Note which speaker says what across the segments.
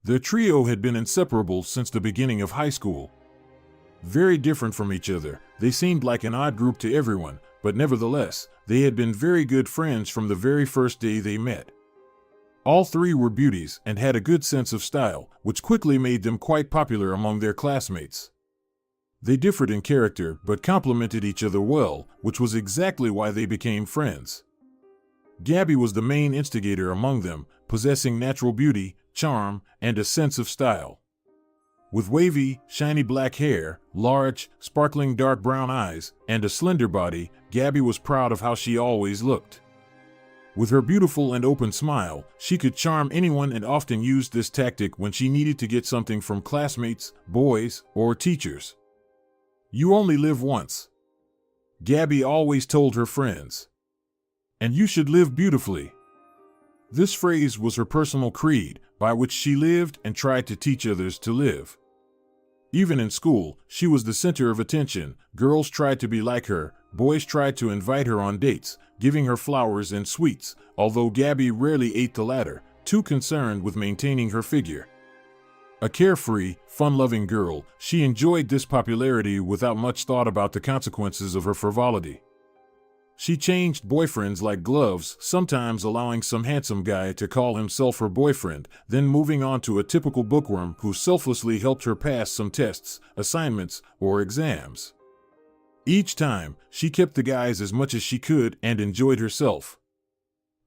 Speaker 1: Their trio had been inseparable since the beginning of high school. Very different from each other, they seemed like an odd group to everyone, but nevertheless, they had been very good friends from the very first day they met. All three were beauties and had a good sense of style, which quickly made them quite popular among their classmates. They differed in character but complemented each other well, which was exactly why they became friends. Gabby was the main instigator among them, possessing natural beauty, charm, and a sense of style. With wavy, shiny black hair, large, sparkling dark brown eyes, and a slender body, Gabby was proud of how she always looked. With her beautiful and open smile, she could charm anyone and often used this tactic when she needed to get something from classmates, boys, or teachers. "You only live once," Gabby always told her friends. "And you should live beautifully." This phrase was her personal creed, by which she lived and tried to teach others to live. Even in school, she was the center of attention. Girls tried to be like her, boys tried to invite her on dates, giving her flowers and sweets, although Gabby rarely ate the latter, too concerned with maintaining her figure. A carefree, fun-loving girl, she enjoyed this popularity without much thought about the consequences of her frivolity. She changed boyfriends like gloves, sometimes allowing some handsome guy to call himself her boyfriend, then moving on to a typical bookworm who selflessly helped her pass some tests, assignments, or exams. Each time, she kept the guys as much as she could and enjoyed herself.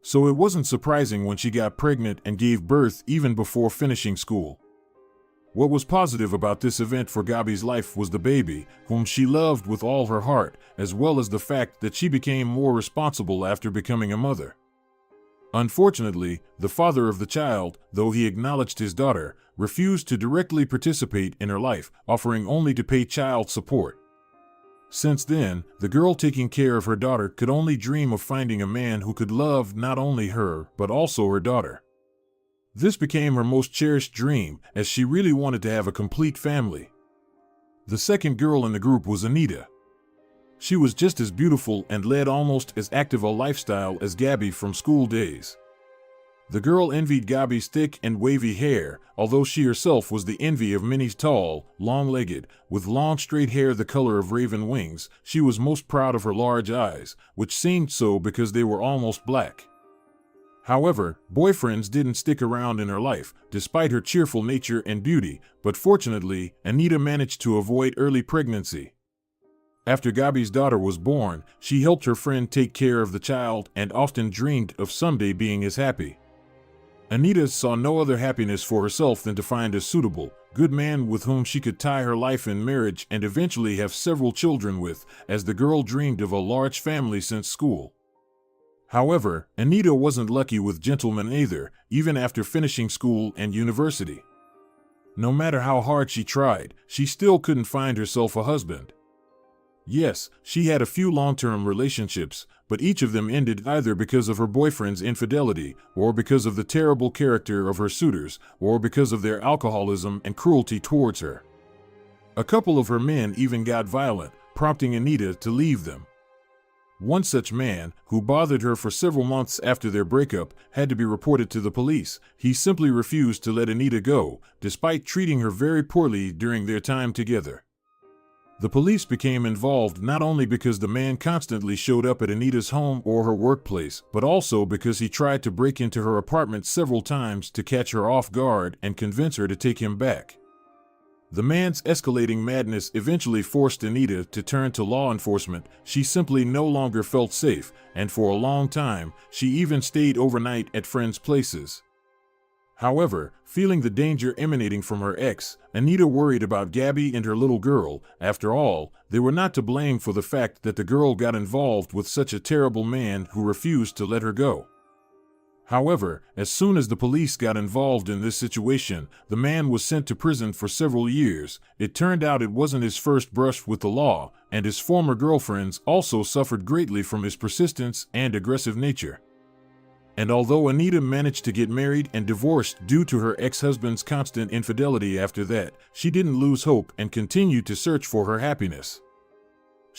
Speaker 1: So it wasn't surprising when she got pregnant and gave birth even before finishing school. What was positive about this event for Gabby's life was the baby, whom she loved with all her heart, as well as the fact that she became more responsible after becoming a mother. Unfortunately, the father of the child, though he acknowledged his daughter, refused to directly participate in her life, offering only to pay child support. Since then, the girl taking care of her daughter could only dream of finding a man who could love not only her, but also her daughter. This became her most cherished dream, as she really wanted to have a complete family. The second girl in the group was Anita. She was just as beautiful and led almost as active a lifestyle as Gabby from school days. The girl envied Gabby's thick and wavy hair, although she herself was the envy of many tall, long-legged, with long straight hair the color of raven wings. She was most proud of her large eyes, which seemed so because they were almost black. However, boyfriends didn't stick around in her life, despite her cheerful nature and beauty, but fortunately, Anita managed to avoid early pregnancy. After Gabby's daughter was born, she helped her friend take care of the child and often dreamed of someday being as happy. Anita saw no other happiness for herself than to find a suitable, good man with whom she could tie her life in marriage and eventually have several children with, as the girl dreamed of a large family since school. However, Anita wasn't lucky with gentlemen either, even after finishing school and university. No matter how hard she tried, she still couldn't find herself a husband. Yes, she had a few long-term relationships, but each of them ended either because of her boyfriend's infidelity, or because of the terrible character of her suitors, or because of their alcoholism and cruelty towards her. A couple of her men even got violent, prompting Anita to leave them. One such man, who bothered her for several months after their breakup, had to be reported to the police. He simply refused to let Anita go, despite treating her very poorly during their time together. The police became involved not only because the man constantly showed up at Anita's home or her workplace, but also because he tried to break into her apartment several times to catch her off guard and convince her to take him back. The man's escalating madness eventually forced Anita to turn to law enforcement. She simply no longer felt safe, and for a long time, she even stayed overnight at friends' places. However, feeling the danger emanating from her ex, Anita worried about Gabby and her little girl. After all, they were not to blame for the fact that the girl got involved with such a terrible man who refused to let her go. However, as soon as the police got involved in this situation, the man was sent to prison for several years. It turned out it wasn't his first brush with the law, and his former girlfriends also suffered greatly from his persistence and aggressive nature. And although Anita managed to get married and divorced due to her ex-husband's constant infidelity after that, she didn't lose hope and continued to search for her happiness.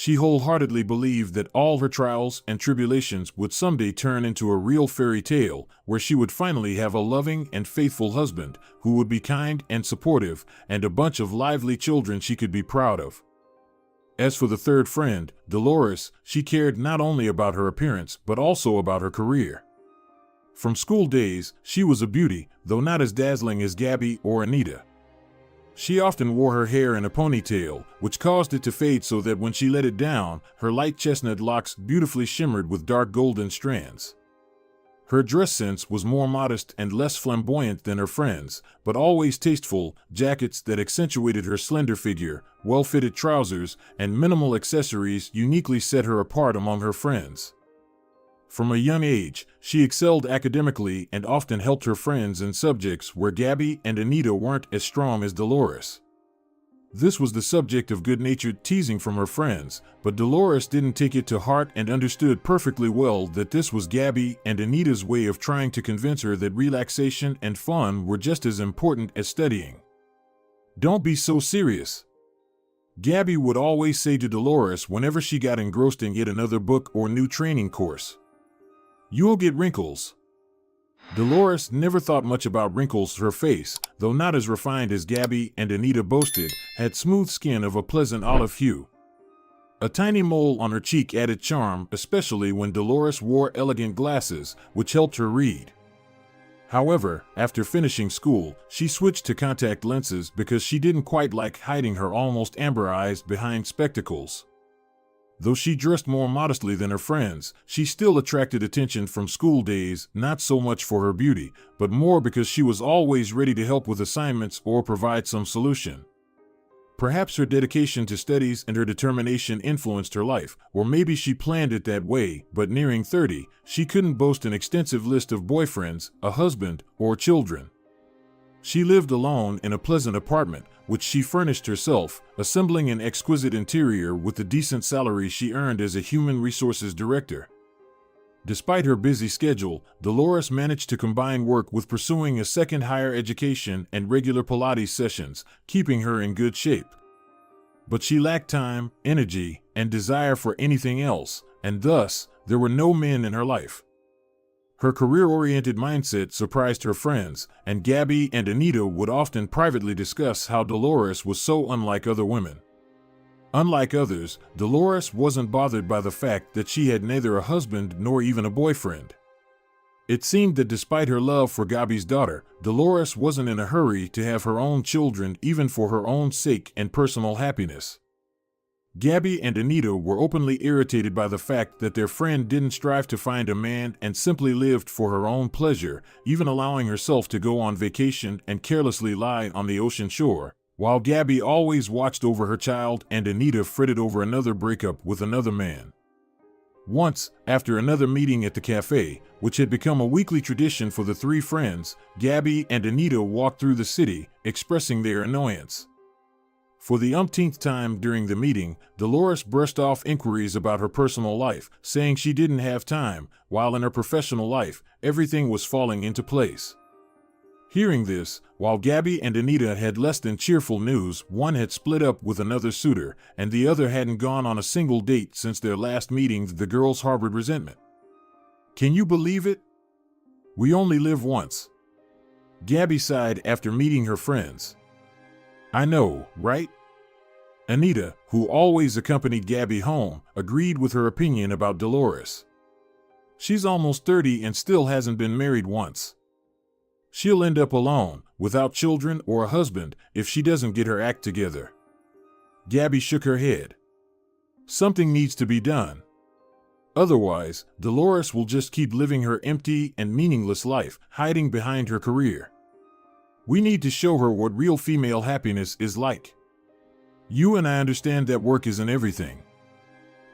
Speaker 1: She wholeheartedly believed that all her trials and tribulations would someday turn into a real fairy tale where she would finally have a loving and faithful husband who would be kind and supportive and a bunch of lively children she could be proud of. As for the third friend, Dolores, she cared not only about her appearance but also about her career. From school days, she was a beauty, though not as dazzling as Gabby or Anita. She often wore her hair in a ponytail, which caused it to fade so that when she let it down, her light chestnut locks beautifully shimmered with dark golden strands. Her dress sense was more modest and less flamboyant than her friends, but always tasteful. Jackets that accentuated her slender figure, well-fitted trousers, and minimal accessories uniquely set her apart among her friends. From a young age, she excelled academically and often helped her friends in subjects where Gabby and Anita weren't as strong as Dolores. This was the subject of good-natured teasing from her friends, but Dolores didn't take it to heart and understood perfectly well that this was Gabby and Anita's way of trying to convince her that relaxation and fun were just as important as studying. "Don't be so serious," Gabby would always say to Dolores whenever she got engrossed in yet another book or new training course. "You'll get wrinkles." Dolores never thought much about wrinkles. Her face, though not as refined as Gabby and Anita boasted, had smooth skin of a pleasant olive hue. A tiny mole on her cheek added charm, especially when Dolores wore elegant glasses, which helped her read. However, after finishing school, she switched to contact lenses because she didn't quite like hiding her almost amber eyes behind spectacles. Though she dressed more modestly than her friends, she still attracted attention from school days, not so much for her beauty, but more because she was always ready to help with assignments or provide some solution. Perhaps her dedication to studies and her determination influenced her life, or maybe she planned it that way, but nearing 30, she couldn't boast an extensive list of boyfriends, a husband, or children. She lived alone in a pleasant apartment, which she furnished herself, assembling an exquisite interior with the decent salary she earned as a human resources director. Despite her busy schedule, Dolores managed to combine work with pursuing a second higher education and regular Pilates sessions, keeping her in good shape. But she lacked time, energy, and desire for anything else, and thus, there were no men in her life. Her career-oriented mindset surprised her friends, and Gabby and Anita would often privately discuss how Dolores was so unlike other women. Unlike others, Dolores wasn't bothered by the fact that she had neither a husband nor even a boyfriend. It seemed that despite her love for Gabby's daughter, Dolores wasn't in a hurry to have her own children even for her own sake and personal happiness. Gabby and Anita were openly irritated by the fact that their friend didn't strive to find a man and simply lived for her own pleasure, even allowing herself to go on vacation and carelessly lie on the ocean shore, while Gabby always watched over her child and Anita fretted over another breakup with another man. Once, after another meeting at the cafe, which had become a weekly tradition for the three friends, Gabby and Anita walked through the city, expressing their annoyance. For the umpteenth time during the meeting, Dolores brushed off inquiries about her personal life, saying she didn't have time, while in her professional life, everything was falling into place. Hearing this, while Gabby and Anita had less than cheerful news, one had split up with another suitor, and the other hadn't gone on a single date since their last meeting. The girls harbored resentment. "Can you believe it? We only live once," Gabby sighed after meeting her friends. "I know, right?" Anita, who always accompanied Gabby home, agreed with her opinion about Dolores. "She's almost 30 and still hasn't been married once. She'll end up alone, without children or a husband, if she doesn't get her act together." Gabby shook her head. "Something needs to be done. Otherwise, Dolores will just keep living her empty and meaningless life, hiding behind her career. We need to show her what real female happiness is like. You and I understand that work isn't everything.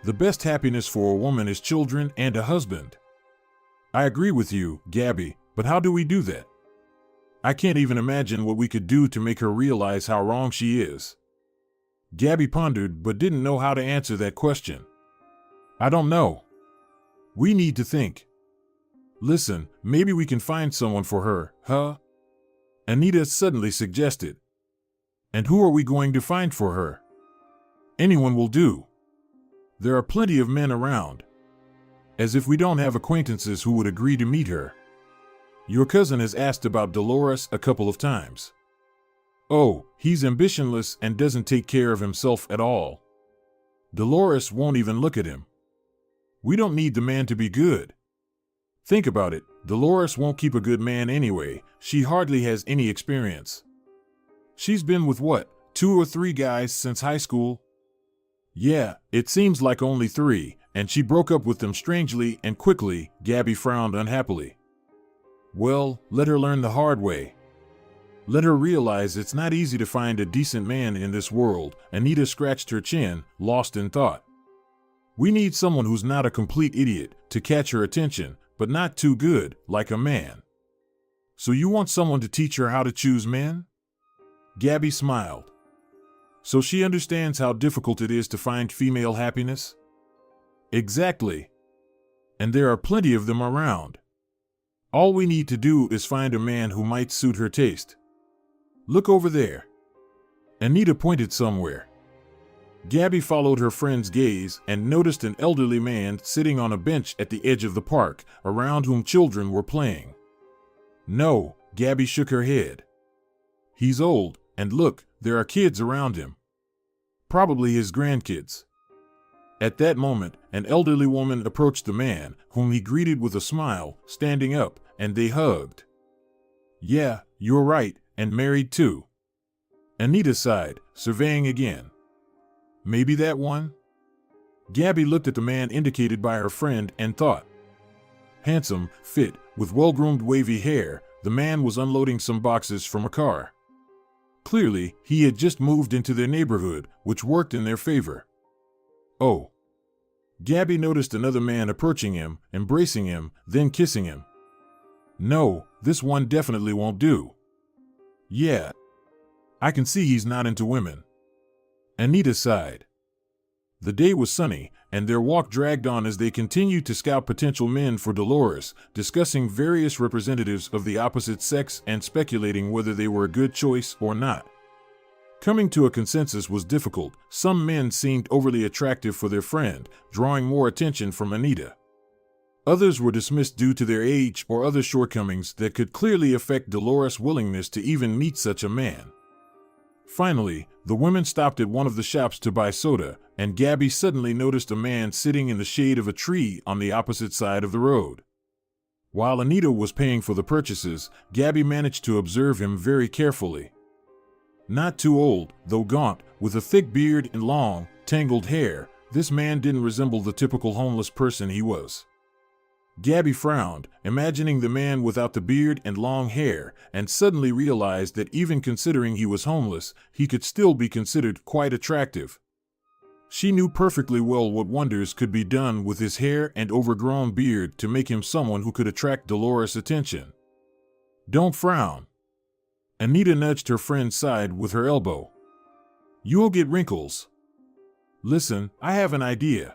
Speaker 1: The best happiness for a woman is children and a husband." "I agree with you, Gabby, but how do we do that? I can't even imagine what we could do to make her realize how wrong she is." Gabby pondered but didn't know how to answer that question. "I don't know. We need to think. Listen, maybe we can find someone for her, huh?" Anita suddenly suggested. "And who are we going to find for her?" "Anyone will do." There are plenty of men around. As if we don't have acquaintances who would agree to meet her. Your cousin has asked about Dolores a couple of times. Oh, he's ambitionless and doesn't take care of himself at all. Dolores won't even look at him. We don't need the man to be good. Think about it, Dolores won't keep a good man anyway, she hardly has any experience. She's been with what, 2 or 3 guys since high school? Yeah, it seems like only 3, and she broke up with them strangely and quickly. Gabby frowned unhappily. Well, let her learn the hard way. Let her realize it's not easy to find a decent man in this world. Anita scratched her chin, lost in thought. We need someone who's not a complete idiot to catch her attention, but not too good, like a man. So you want someone to teach her how to choose men? Gabby smiled. So she understands how difficult it is to find female happiness? Exactly. And there are plenty of them around. All we need to do is find a man who might suit her taste. Look over there. Anita pointed somewhere. Gabby followed her friend's gaze and noticed an elderly man sitting on a bench at the edge of the park, around whom children were playing. No, Gabby shook her head. He's old, and look, there are kids around him. Probably his grandkids. At that moment, an elderly woman approached the man, whom he greeted with a smile, standing up, and they hugged. Yeah, you're right, and married too. Anita sighed, surveying again. Maybe that one? Gabby looked at the man indicated by her friend and thought. Handsome, fit, with well-groomed wavy hair, the man was unloading some boxes from a car. Clearly, he had just moved into their neighborhood, which worked in their favor. Oh. Gabby noticed another man approaching him, embracing him, then kissing him. No, this one definitely won't do. Yeah. I can see he's not into women. Anita sighed. The day was sunny, and their walk dragged on as they continued to scout potential men for Dolores, discussing various representatives of the opposite sex and speculating whether they were a good choice or not. Coming to a consensus was difficult. Some men seemed overly attractive for their friend, drawing more attention from Anita. Others were dismissed due to their age or other shortcomings that could clearly affect Dolores' willingness to even meet such a man. Finally, the women stopped at one of the shops to buy soda, and Gabby suddenly noticed a man sitting in the shade of a tree on the opposite side of the road. While Anita was paying for the purchases, Gabby managed to observe him very carefully. Not too old, though gaunt, with a thick beard and long, tangled hair, this man didn't resemble the typical homeless person he was. Gabby frowned, imagining the man without the beard and long hair, and suddenly realized that even considering he was homeless, he could still be considered quite attractive. She knew perfectly well what wonders could be done with his hair and overgrown beard to make him someone who could attract Dolores' attention. Don't frown. Anita nudged her friend's side with her elbow. You'll get wrinkles. Listen, I have an idea.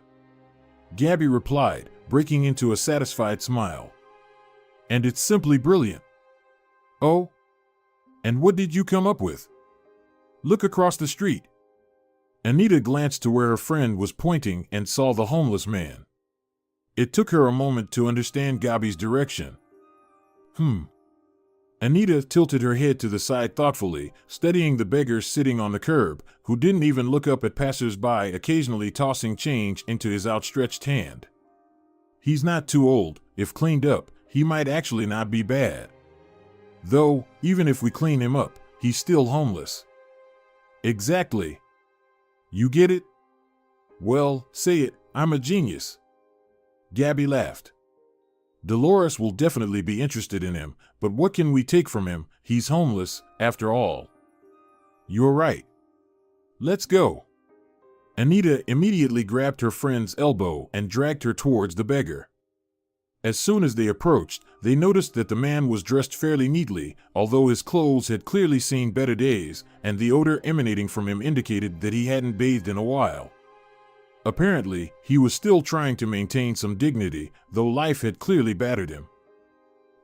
Speaker 1: Gabby replied, breaking into a satisfied smile. And it's simply brilliant. Oh? And what did you come up with? Look across the street. Anita glanced to where her friend was pointing and saw the homeless man. It took her a moment to understand Gabby's direction. Anita tilted her head to the side thoughtfully, studying the beggar sitting on the curb, who didn't even look up at passers-by, occasionally tossing change into his outstretched hand. He's not too old. If cleaned up, he might actually not be bad. Though, even if we clean him up, he's still homeless. Exactly. You get it? Well, say it, I'm a genius. Gabby laughed. Dolores will definitely be interested in him, but what can we take from him? He's homeless, after all. You're right. Let's go. Anita immediately grabbed her friend's elbow and dragged her towards the beggar. As soon as they approached, they noticed that the man was dressed fairly neatly, although his clothes had clearly seen better days, and the odor emanating from him indicated that he hadn't bathed in a while. Apparently, he was still trying to maintain some dignity, though life had clearly battered him.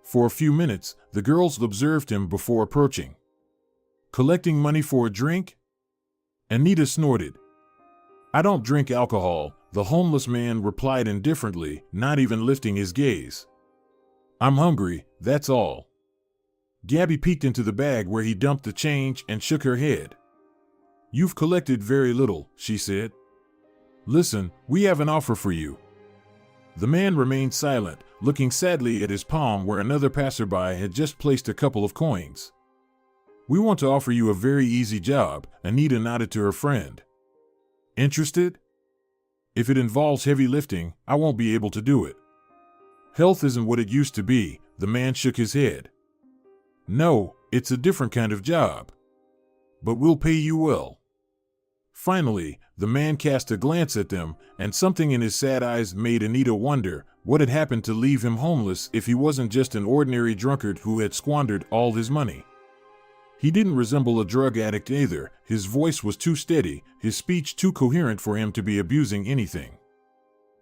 Speaker 1: For a few minutes, the girls observed him before approaching. Collecting money for a drink? Anita snorted. I don't drink alcohol, the homeless man replied indifferently, not even lifting his gaze. I'm hungry, that's all. Gabby peeked into the bag where he dumped the change and shook her head. You've collected very little, she said. Listen, we have an offer for you. The man remained silent, looking sadly at his palm where another passerby had just placed a couple of coins. We want to offer you a very easy job, Anita nodded to her friend. Interested? If it involves heavy lifting, I won't be able to do it. Health isn't what it used to be, the man shook his head. No, it's a different kind of job. But we'll pay you well. Finally, the man cast a glance at them, and something in his sad eyes made Anita wonder what had happened to leave him homeless if he wasn't just an ordinary drunkard who had squandered all his money. He didn't resemble a drug addict either. His voice was too steady, his speech too coherent for him to be abusing anything.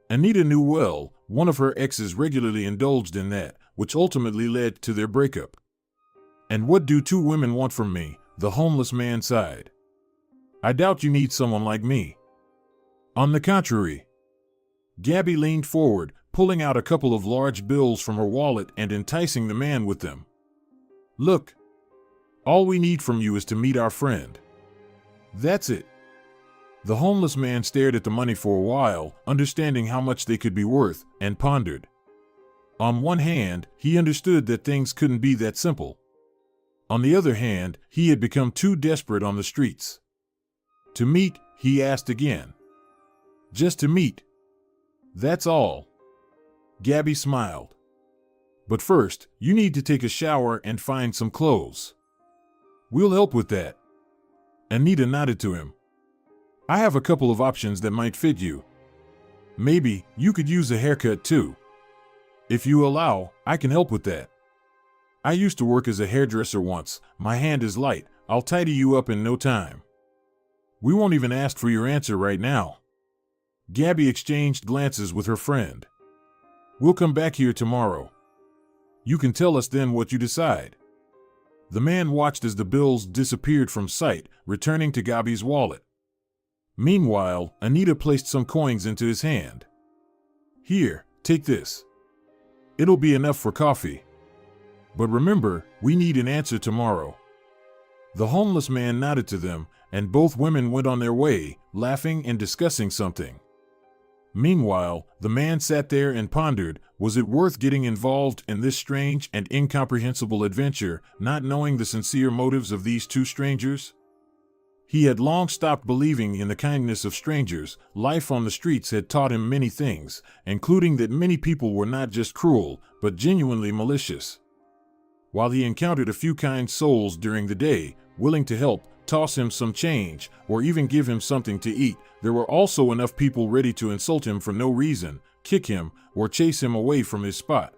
Speaker 1: Anita knew well, one of her exes regularly indulged in that, which ultimately led to their breakup. And what do two women want from me? The homeless man sighed. I doubt you need someone like me. On the contrary. Gabby leaned forward, pulling out a couple of large bills from her wallet and enticing the man with them. Look. All we need from you is to meet our friend. That's it. The homeless man stared at the money for a while, understanding how much they could be worth, and pondered. On one hand, he understood that things couldn't be that simple. On the other hand, he had become too desperate on the streets. To meet, he asked again. Just to meet. That's all. Gabby smiled. But first, you need to take a shower and find some clothes. We'll help with that. Anita nodded to him. I have a couple of options that might fit you. Maybe you could use a haircut too. If you allow, I can help with that. I used to work as a hairdresser once. My hand is light. I'll tidy you up in no time. We won't even ask for your answer right now. Gabby exchanged glances with her friend. We'll come back here tomorrow. You can tell us then what you decide. The man watched as the bills disappeared from sight, returning to Gabby's wallet. Meanwhile, Anita placed some coins into his hand. Here, take this. It'll be enough for coffee. But remember, we need an answer tomorrow. The homeless man nodded to them, and both women went on their way, laughing and discussing something. Meanwhile, the man sat there and pondered, was it worth getting involved in this strange and incomprehensible adventure, not knowing the sincere motives of these two strangers? He had long stopped believing in the kindness of strangers. Life on the streets had taught him many things, including that many people were not just cruel, but genuinely malicious. While he encountered a few kind souls during the day, willing to help, toss him some change, or even give him something to eat, there were also enough people ready to insult him for no reason, kick him, or chase him away from his spot.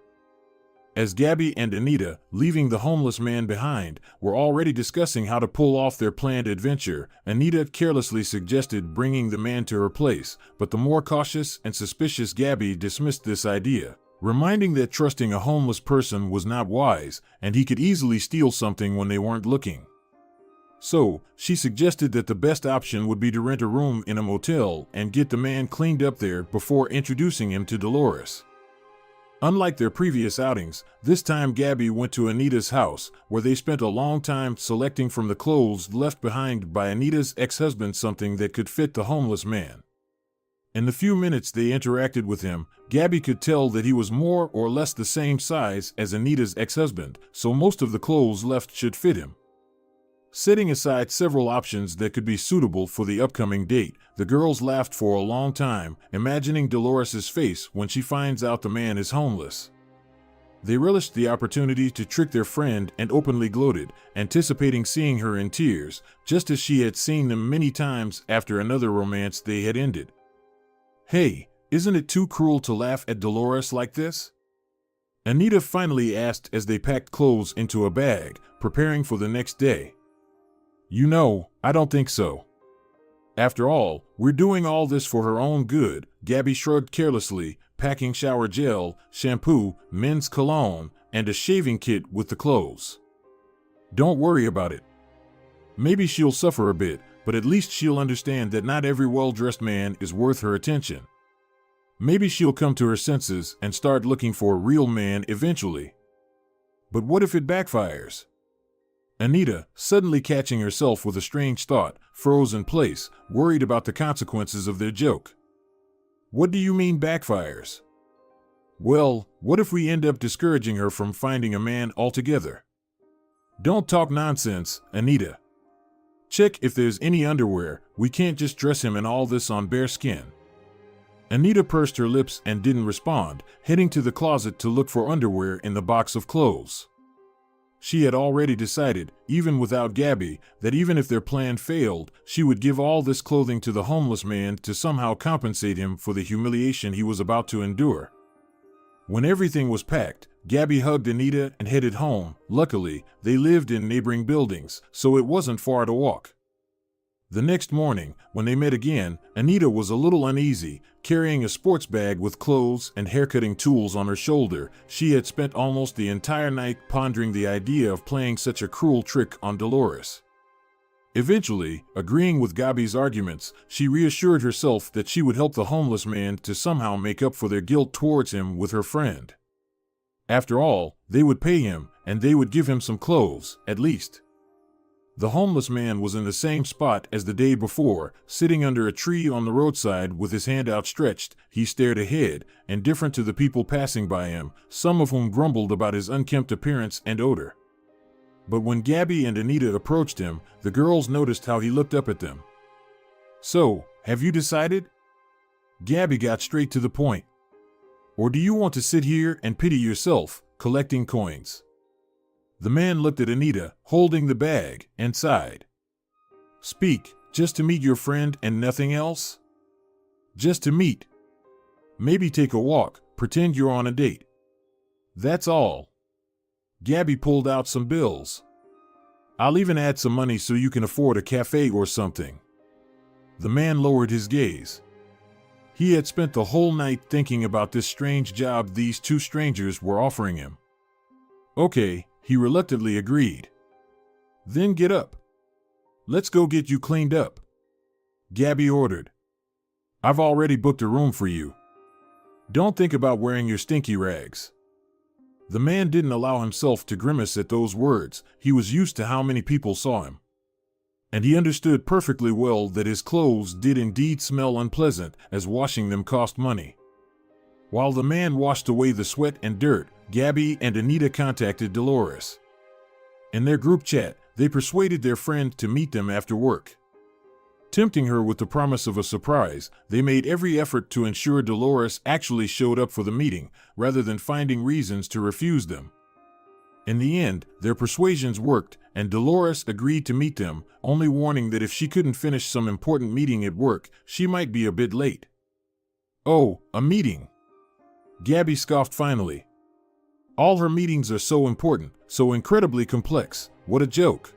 Speaker 1: As Gabby and Anita, leaving the homeless man behind, were already discussing how to pull off their planned adventure, Anita carelessly suggested bringing the man to her place, but the more cautious and suspicious Gabby dismissed this idea, reminding that trusting a homeless person was not wise, and he could easily steal something when they weren't looking. So, she suggested that the best option would be to rent a room in a motel and get the man cleaned up there before introducing him to Dolores. Unlike their previous outings, this time Gabby went to Anita's house, where they spent a long time selecting from the clothes left behind by Anita's ex-husband something that could fit the homeless man. In the few minutes they interacted with him, Gabby could tell that he was more or less the same size as Anita's ex-husband, so most of the clothes left should fit him. Setting aside several options that could be suitable for the upcoming date, the girls laughed for a long time, imagining Dolores's face when she finds out the man is homeless. They relished the opportunity to trick their friend and openly gloated, anticipating seeing her in tears, just as she had seen them many times after another romance they had ended. Hey, isn't it too cruel to laugh at Dolores like this? Anita finally asked as they packed clothes into a bag, preparing for the next day. You know, I don't think so. After all, we're doing all this for her own good, Gabby shrugged carelessly, packing shower gel, shampoo, men's cologne, and a shaving kit with the clothes. Don't worry about it. Maybe she'll suffer a bit, but at least she'll understand that not every well-dressed man is worth her attention. Maybe she'll come to her senses and start looking for a real man eventually. But what if it backfires? Anita, suddenly catching herself with a strange thought, froze in place, worried about the consequences of their joke. What do you mean backfires? Well, what if we end up discouraging her from finding a man altogether? Don't talk nonsense, Anita. Check if there's any underwear. We can't just dress him in all this on bare skin. Anita pursed her lips and didn't respond, heading to the closet to look for underwear in the box of clothes. She had already decided, even without Gabby, that even if their plan failed, she would give all this clothing to the homeless man to somehow compensate him for the humiliation he was about to endure. When everything was packed, Gabby hugged Anita and headed home. Luckily, they lived in neighboring buildings, so it wasn't far to walk. The next morning, when they met again, Anita was a little uneasy, carrying a sports bag with clothes and haircutting tools on her shoulder. She had spent almost the entire night pondering the idea of playing such a cruel trick on Dolores. Eventually, agreeing with Gabby's arguments, she reassured herself that she would help the homeless man to somehow make up for their guilt towards him with her friend. After all, they would pay him, and they would give him some clothes, at least. The homeless man was in the same spot as the day before, sitting under a tree on the roadside with his hand outstretched. He stared ahead, indifferent to the people passing by him, some of whom grumbled about his unkempt appearance and odor. But when Gabby and Anita approached him, the girls noticed how he looked up at them. So, have you decided? Gabby got straight to the point. Or do you want to sit here and pity yourself, collecting coins? The man looked at Anita, holding the bag, and sighed. Speak, just to meet your friend and nothing else? Just to meet. Maybe take a walk, pretend you're on a date. That's all. Gabby pulled out some bills. I'll even add some money so you can afford a cafe or something. The man lowered his gaze. He had spent the whole night thinking about this strange job these two strangers were offering him. Okay, he reluctantly agreed. Then get up. Let's go get you cleaned up. Gabby ordered. I've already booked a room for you. Don't think about wearing your stinky rags. The man didn't allow himself to grimace at those words. He was used to how many people saw him. And he understood perfectly well that his clothes did indeed smell unpleasant, as washing them cost money. While the man washed away the sweat and dirt, Gabby and Anita contacted Dolores. In their group chat, they persuaded their friend to meet them after work. Tempting her with the promise of a surprise, they made every effort to ensure Dolores actually showed up for the meeting, rather than finding reasons to refuse them. In the end, their persuasions worked, and Dolores agreed to meet them, only warning that if she couldn't finish some important meeting at work, she might be a bit late. Oh, a meeting! Gabby scoffed finally. All her meetings are so important, so incredibly complex. What a joke.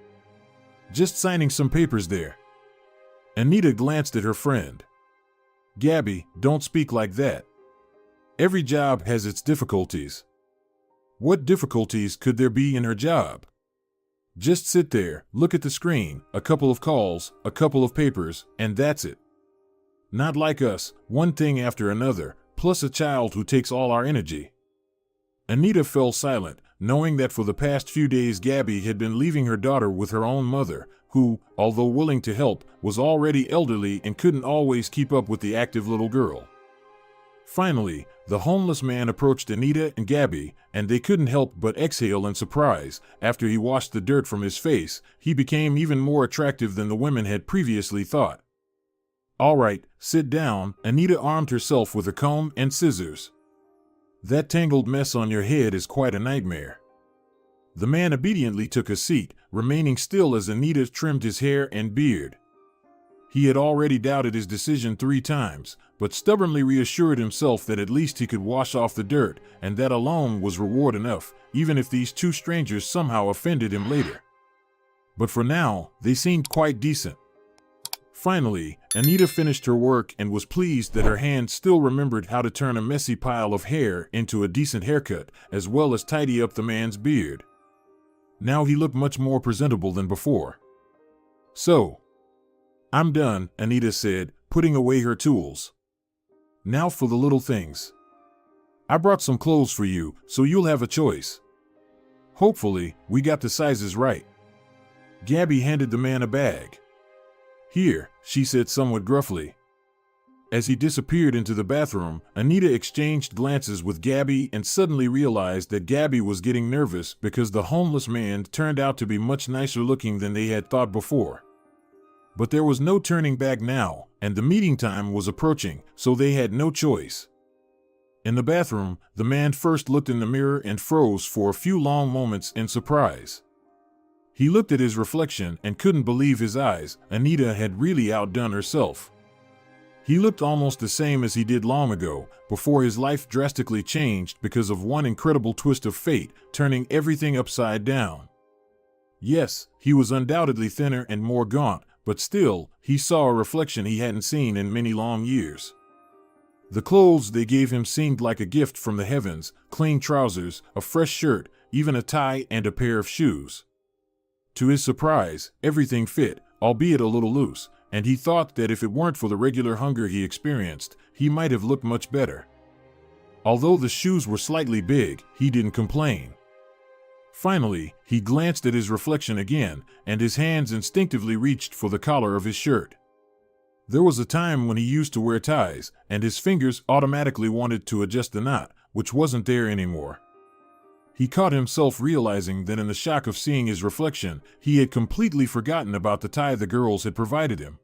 Speaker 1: Just signing some papers there. Anita glanced at her friend. Gabby, don't speak like that. Every job has its difficulties. What difficulties could there be in her job? Just sit there, look at the screen, a couple of calls, a couple of papers, and that's it. Not like us, one thing after another, plus a child who takes all our energy. Anita fell silent, knowing that for the past few days Gabby had been leaving her daughter with her own mother, who, although willing to help, was already elderly and couldn't always keep up with the active little girl. Finally, the homeless man approached Anita and Gabby, and they couldn't help but exhale in surprise. After he washed the dirt from his face, he became even more attractive than the women had previously thought. All right, sit down. Anita armed herself with a comb and scissors. That tangled mess on your head is quite a nightmare. The man obediently took a seat, remaining still as Anita trimmed his hair and beard. He had already doubted his decision 3 times, but stubbornly reassured himself that at least he could wash off the dirt, and that alone was reward enough, even if these 2 strangers somehow offended him later. But for now, they seemed quite decent. Finally, Anita finished her work and was pleased that her hand still remembered how to turn a messy pile of hair into a decent haircut, as well as tidy up the man's beard. Now he looked much more presentable than before. So, I'm done, Anita said, putting away her tools. Now for the little things. I brought some clothes for you, so you'll have a choice. Hopefully, we got the sizes right. Gabby handed the man a bag. Here, she said somewhat gruffly. As he disappeared into the bathroom, Anita exchanged glances with Gabby and suddenly realized that Gabby was getting nervous because the homeless man turned out to be much nicer looking than they had thought before. But there was no turning back now, and the meeting time was approaching, so they had no choice. In the bathroom, the man first looked in the mirror and froze for a few long moments in surprise. He looked at his reflection and couldn't believe his eyes. Anita had really outdone herself. He looked almost the same as he did long ago, before his life drastically changed because of one incredible twist of fate, turning everything upside down. Yes, he was undoubtedly thinner and more gaunt, but still, he saw a reflection he hadn't seen in many long years. The clothes they gave him seemed like a gift from the heavens: clean trousers, a fresh shirt, even a tie and a pair of shoes. To his surprise, everything fit, albeit a little loose, and he thought that if it weren't for the regular hunger he experienced, he might have looked much better. Although the shoes were slightly big, he didn't complain. Finally, he glanced at his reflection again, and his hands instinctively reached for the collar of his shirt. There was a time when he used to wear ties, and his fingers automatically wanted to adjust the knot, which wasn't there anymore. He caught himself realizing that in the shock of seeing his reflection, he had completely forgotten about the tie the girls had provided him.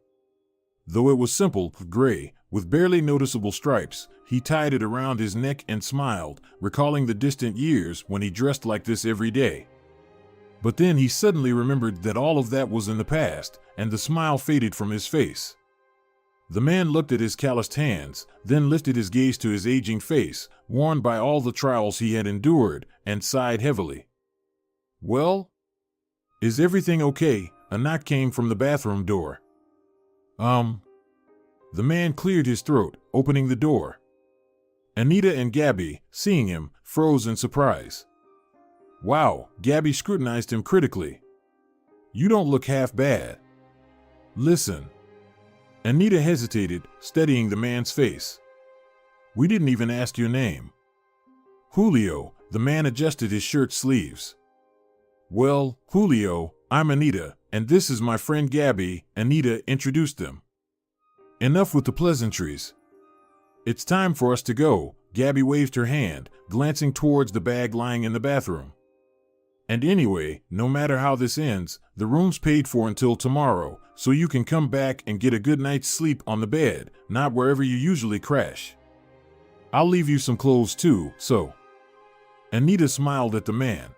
Speaker 1: Though it was simple, gray, with barely noticeable stripes, he tied it around his neck and smiled, recalling the distant years when he dressed like this every day. But then he suddenly remembered that all of that was in the past, and the smile faded from his face. The man looked at his calloused hands, then lifted his gaze to his aging face, worn by all the trials he had endured, and sighed heavily. "Well? Is everything okay?" A knock came from the bathroom door. The man cleared his throat, opening the door. Anita and Gabby, seeing him, froze in surprise. "Wow," Gabby scrutinized him critically. "You don't look half bad." "Listen." Anita hesitated, studying the man's face. "We didn't even ask your name." "Julio." The man adjusted his shirt sleeves. "Well, Julio, I'm Anita, and this is my friend Gabby." Anita introduced them. "Enough with the pleasantries. It's time for us to go." Gabby waved her hand, glancing towards the bag lying in the bathroom. "And anyway, no matter how this ends, the room's paid for until tomorrow, so you can come back and get a good night's sleep on the bed, not wherever you usually crash. I'll leave you some clothes too, so." Anita smiled at the man.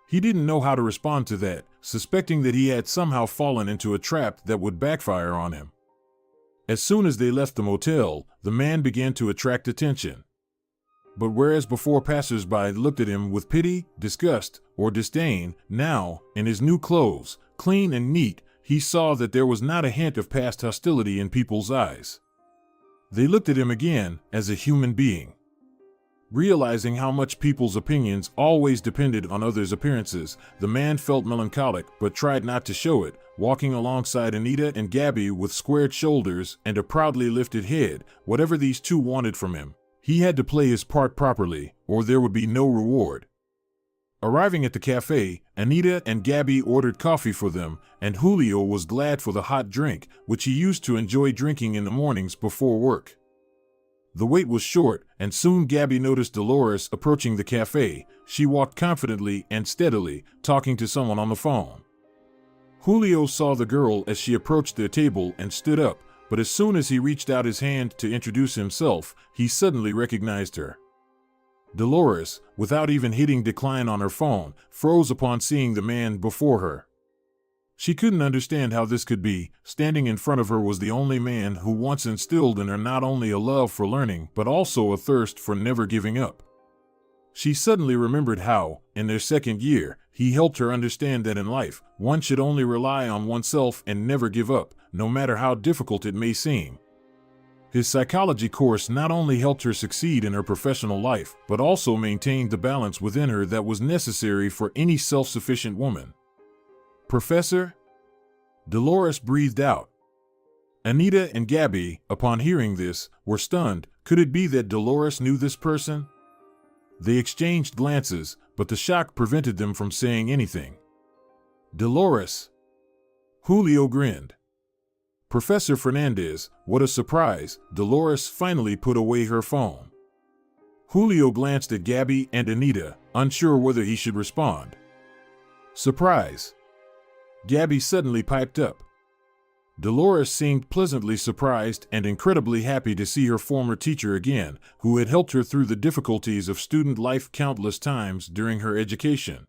Speaker 1: He didn't know how to respond to that, suspecting that he had somehow fallen into a trap that would backfire on him. As soon as they left the motel, the man began to attract attention. But whereas before passers-by looked at him with pity, disgust, or disdain, now, in his new clothes, clean and neat, he saw that there was not a hint of past hostility in people's eyes. They looked at him again as a human being. Realizing how much people's opinions always depended on others' appearances, the man felt melancholic but tried not to show it, walking alongside Anita and Gabby with squared shoulders and a proudly lifted head. Whatever these two wanted from him, he had to play his part properly, or there would be no reward. Arriving at the cafe, Anita and Gabby ordered coffee for them, and Julio was glad for the hot drink, which he used to enjoy drinking in the mornings before work. The wait was short, and soon Gabby noticed Dolores approaching the cafe. She walked confidently and steadily, talking to someone on the phone. Julio saw the girl as she approached their table and stood up, but as soon as he reached out his hand to introduce himself, he suddenly recognized her. Dolores, without even hitting decline on her phone, froze upon seeing the man before her. She couldn't understand how this could be. Standing in front of her was the only man who once instilled in her not only a love for learning but also a thirst for never giving up. She suddenly remembered how, in their second year, he helped her understand that in life, one should only rely on oneself and never give up, no matter how difficult it may seem. His psychology course not only helped her succeed in her professional life, but also maintained the balance within her that was necessary for any self-sufficient woman. "Professor?" Dolores breathed out. Anita and Gabby, upon hearing this, were stunned. Could it be that Dolores knew this person? They exchanged glances, but the shock prevented them from saying anything. Dolores. Julio grinned. Professor Fernandez, what a surprise. Dolores finally put away her phone. Julio glanced at Gabby and Anita, unsure whether he should respond. Surprise. Gabby suddenly piped up. Dolores seemed pleasantly surprised and incredibly happy to see her former teacher again, who had helped her through the difficulties of student life countless times during her education.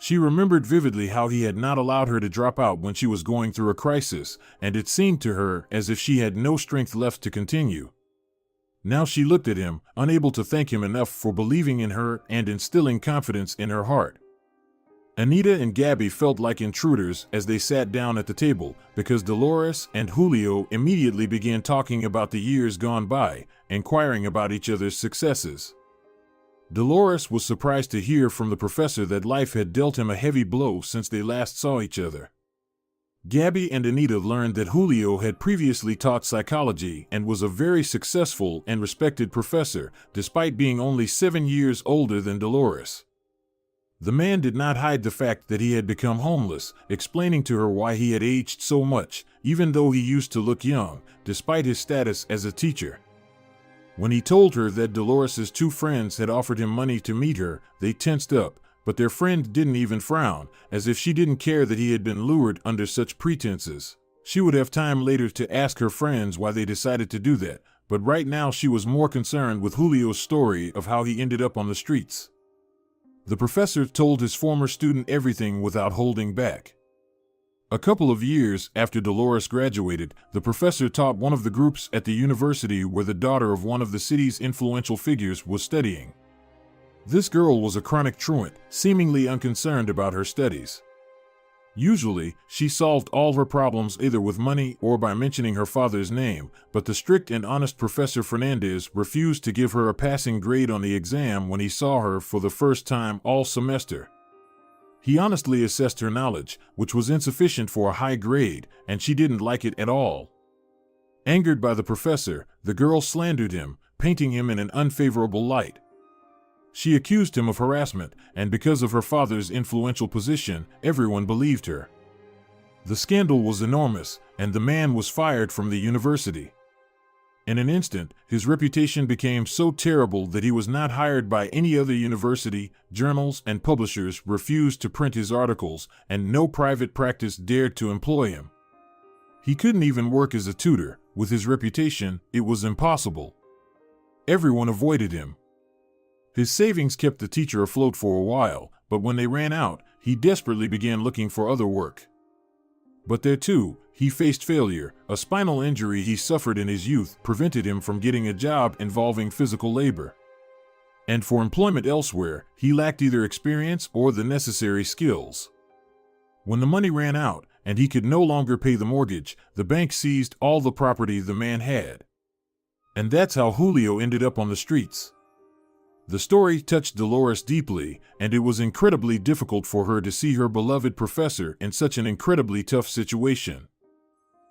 Speaker 1: She remembered vividly how he had not allowed her to drop out when she was going through a crisis, and it seemed to her as if she had no strength left to continue. Now she looked at him, unable to thank him enough for believing in her and instilling confidence in her heart. Anita and Gabby felt like intruders as they sat down at the table, because Dolores and Julio immediately began talking about the years gone by, inquiring about each other's successes. Dolores was surprised to hear from the professor that life had dealt him a heavy blow since they last saw each other. Gabby and Anita learned that Julio had previously taught psychology and was a very successful and respected professor, despite being only 7 years older than Dolores. The man did not hide the fact that he had become homeless, explaining to her why he had aged so much, even though he used to look young, despite his status as a teacher. When he told her that Dolores's 2 friends had offered him money to meet her, they tensed up, but their friend didn't even frown, as if she didn't care that he had been lured under such pretenses. She would have time later to ask her friends why they decided to do that, but right now she was more concerned with Julio's story of how he ended up on the streets. The professor told his former student everything without holding back. A couple of years after Dolores graduated, the professor taught one of the groups at the university where the daughter of one of the city's influential figures was studying. This girl was a chronic truant, seemingly unconcerned about her studies. Usually, she solved all her problems either with money or by mentioning her father's name, but the strict and honest Professor Fernandez refused to give her a passing grade on the exam when he saw her for the first time all semester. He honestly assessed her knowledge, which was insufficient for a high grade, and she didn't like it at all. Angered by the professor, the girl slandered him, painting him in an unfavorable light. She accused him of harassment, and because of her father's influential position, everyone believed her. The scandal was enormous, and the man was fired from the university. In an instant, his reputation became so terrible that he was not hired by any other university, journals and publishers refused to print his articles, and no private practice dared to employ him. He couldn't even work as a tutor. With his reputation, it was impossible. Everyone avoided him. His savings kept the teacher afloat for a while, but when they ran out, he desperately began looking for other work. But there too, he faced failure. A spinal injury he suffered in his youth prevented him from getting a job involving physical labor. And for employment elsewhere, he lacked either experience or the necessary skills. When the money ran out, and he could no longer pay the mortgage, the bank seized all the property the man had. And that's how Julio ended up on the streets. The story touched Dolores deeply, and it was incredibly difficult for her to see her beloved professor in such an incredibly tough situation.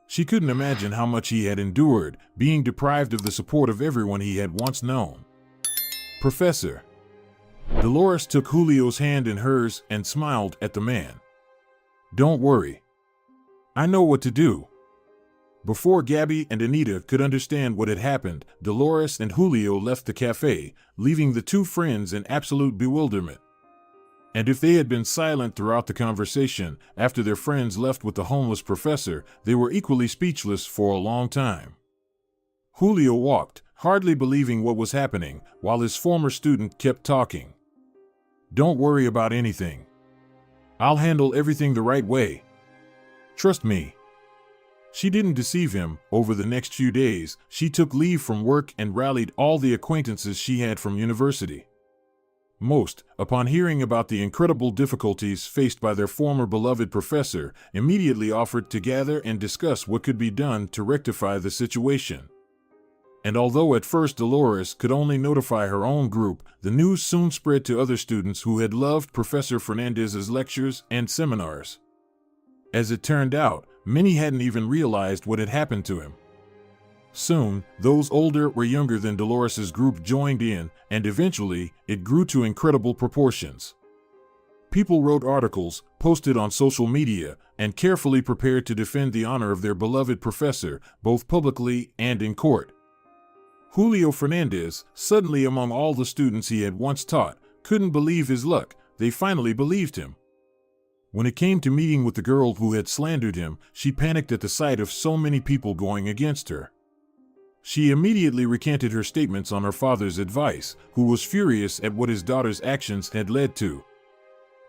Speaker 1: She couldn't imagine how much he had endured, being deprived of the support of everyone he had once known. Professor. Dolores took Julio's hand in hers and smiled at the man. Don't worry. I know what to do. Before Gabby and Anita could understand what had happened, Dolores and Julio left the cafe, leaving the 2 friends in absolute bewilderment. And if they had been silent throughout the conversation, after their friends left with the homeless professor, they were equally speechless for a long time. Julio walked, hardly believing what was happening, while his former student kept talking. Don't worry about anything. I'll handle everything the right way. Trust me. She didn't deceive him. Over the next few days, she took leave from work and rallied all the acquaintances she had from university. Most, upon hearing about the incredible difficulties faced by their former beloved professor, immediately offered to gather and discuss what could be done to rectify the situation. And although at first Dolores could only notify her own group, the news soon spread to other students who had loved Professor Fernandez's lectures and seminars. As it turned out, Many hadn't even realized what had happened to him. Soon, those older or younger than Dolores's group joined in, and eventually, it grew to incredible proportions. People wrote articles, posted on social media, and carefully prepared to defend the honor of their beloved professor, both publicly and in court. Julio Fernandez, suddenly among all the students he had once taught, couldn't believe his luck. They finally believed him. When it came to meeting with the girl who had slandered him, she panicked at the sight of so many people going against her. She immediately recanted her statements on her father's advice, who was furious at what his daughter's actions had led to.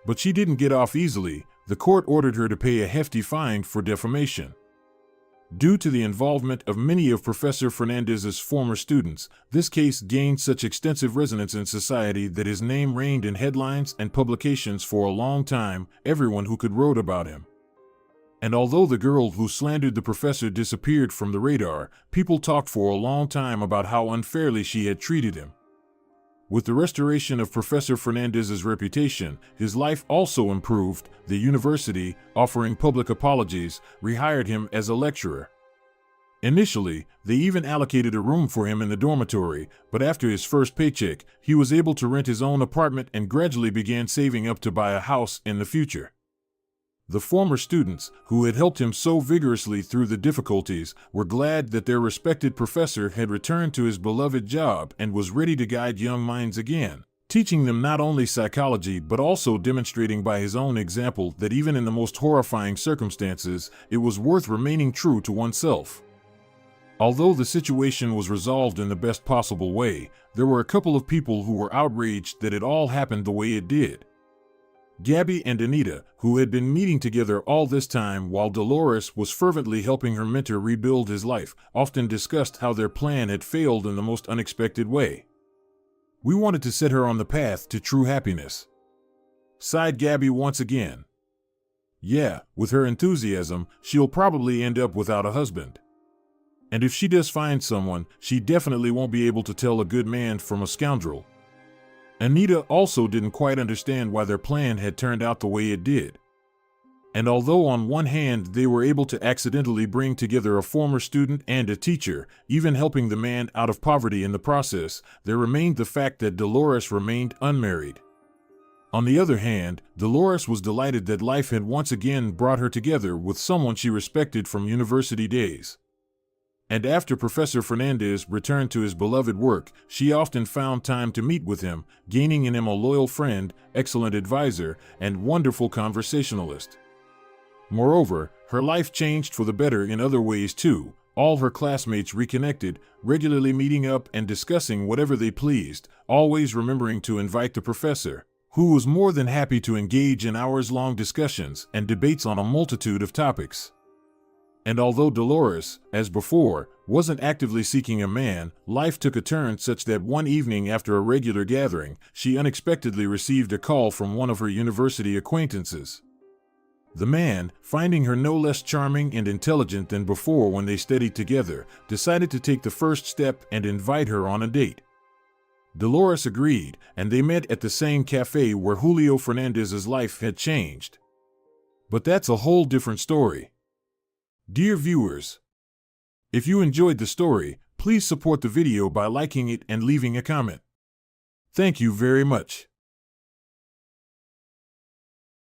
Speaker 1: But she didn't get off easily. The court ordered her to pay a hefty fine for defamation. Due to the involvement of many of Professor Fernandez's former students, this case gained such extensive resonance in society that his name reigned in headlines and publications for a long time. Everyone who could wrote about him. And although the girl who slandered the professor disappeared from the radar, people talked for a long time about how unfairly she had treated him. With the restoration of Professor Fernandez's reputation, his life also improved. The university, offering public apologies, rehired him as a lecturer. Initially, they even allocated a room for him in the dormitory, but after his first paycheck, he was able to rent his own apartment and gradually began saving up to buy a house in the future. The former students, who had helped him so vigorously through the difficulties, were glad that their respected professor had returned to his beloved job and was ready to guide young minds again, teaching them not only psychology but also demonstrating by his own example that even in the most horrifying circumstances, it was worth remaining true to oneself. Although the situation was resolved in the best possible way, there were a couple of people who were outraged that it all happened the way it did. Gabby and Anita, who had been meeting together all this time while Dolores was fervently helping her mentor rebuild his life, often discussed how their plan had failed in the most unexpected way. "We wanted to set her on the path to true happiness," sighed Gabby once again. "Yeah, with her enthusiasm, she'll probably end up without a husband. And if she does find someone, she definitely won't be able to tell a good man from a scoundrel." Anita also didn't quite understand why their plan had turned out the way it did. And although on one hand they were able to accidentally bring together a former student and a teacher, even helping the man out of poverty in the process, there remained the fact that Dolores remained unmarried. On the other hand, Dolores was delighted that life had once again brought her together with someone she respected from university days. And after Professor Fernandez returned to his beloved work, she often found time to meet with him, gaining in him a loyal friend, excellent advisor, and wonderful conversationalist. Moreover, her life changed for the better in other ways too. All her classmates reconnected, regularly meeting up and discussing whatever they pleased, always remembering to invite the professor, who was more than happy to engage in hours-long discussions and debates on a multitude of topics. And although Dolores, as before, wasn't actively seeking a man, life took a turn such that one evening after a regular gathering, she unexpectedly received a call from one of her university acquaintances. The man, finding her no less charming and intelligent than before when they studied together, decided to take the first step and invite her on a date. Dolores agreed, and they met at the same cafe where Julio Fernandez's life had changed. But that's a whole different story. Dear viewers, if you enjoyed the story, please support the video by liking it and leaving a comment. Thank you very much.